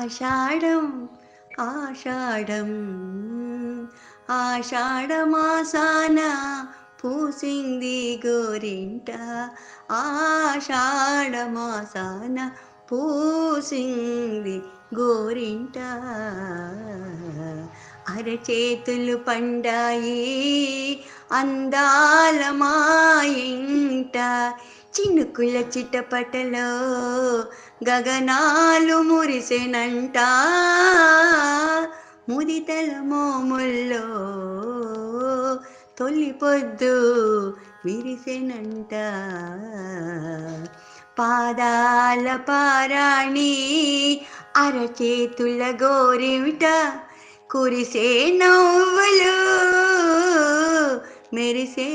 ఆషాఢం ఆషాఢం ఆషాఢమాసాన పూసింది గోరింట ఆషాఢమాసాన పూసింది గోరింట అరచేతులు పండాయి అందాల మా ఇంట చినుకుల చిటపటలో గగనాలు మురిసెనంట ముదితల మోముల్లో తొలి పొద్దు విరిసెనంట పాదాల పారాణి అరచేతుల గోరివిట కురిసే నవ్వులు మెరిసే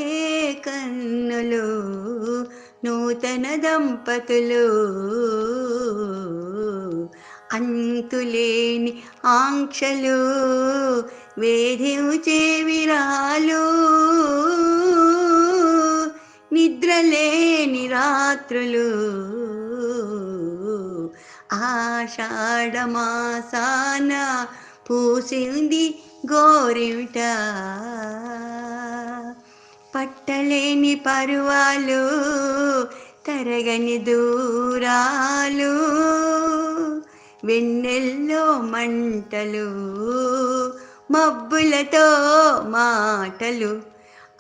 కన్నులు నూతన దంపతులు అంతులేని ఆంక్షలు వేధించే విరాలు నిద్రలేని రాత్రులు ఆషాఢమాసాన పూసింది గోరింట పట్టలేని పరువాలు తరగని దూరాలు వెన్నెల్లో మంటలు మబ్బులతో మాటలు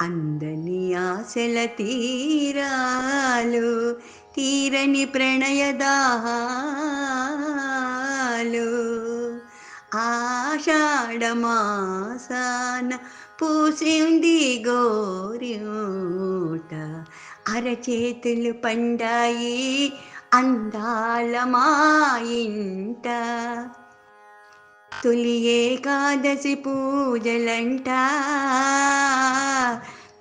అందని ఆశల తీరాలు తీరని ప్రణయదాహాలు ఆషాఢమాసాన పూసింది గోరింట అరచేతులు పండాయి అందాల మా ఇంట తొలి ఏకాదశి పూజలంట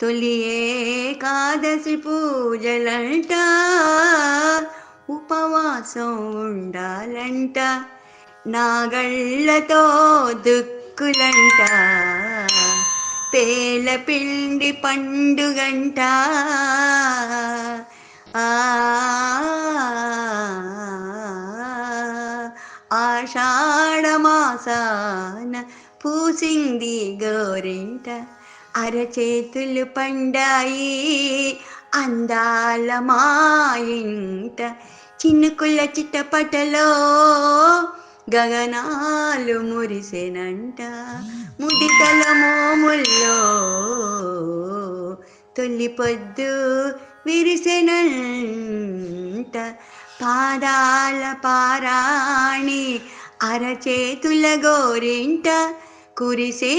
తొలి ఏకాదశి పూజలంట ఉపవాసం ఉండాలంట నాగళ్ళతో దుక్కులంట పేల పిండి పండుగంట ఆషాఢమాసాన పూసింది గోరింట అరచేతులు పండాయి అందాల మా ఇంట చినుకుల చిట్టపటలో గగనాలు మురిసెనంట ముదితల మోముల్లో తొలి పొద్దు విరిసెనంట పాదాల పారాణి అరచేతుల గోరింట కురిసే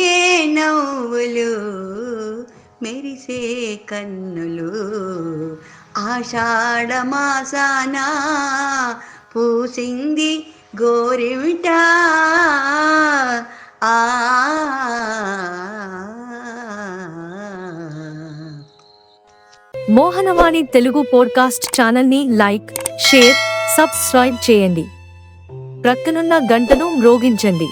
నవ్వులు మెరిసే కన్నులు ఆషాఢమాసాన పూసింది గోరింట మోహనవాణి తెలుగు పోడ్కాస్ట్ ఛానల్ని లైక్, షేర్, సబ్స్క్రైబ్ చేయండి. ప్రక్కనున్న గంటను మ్రోగించండి.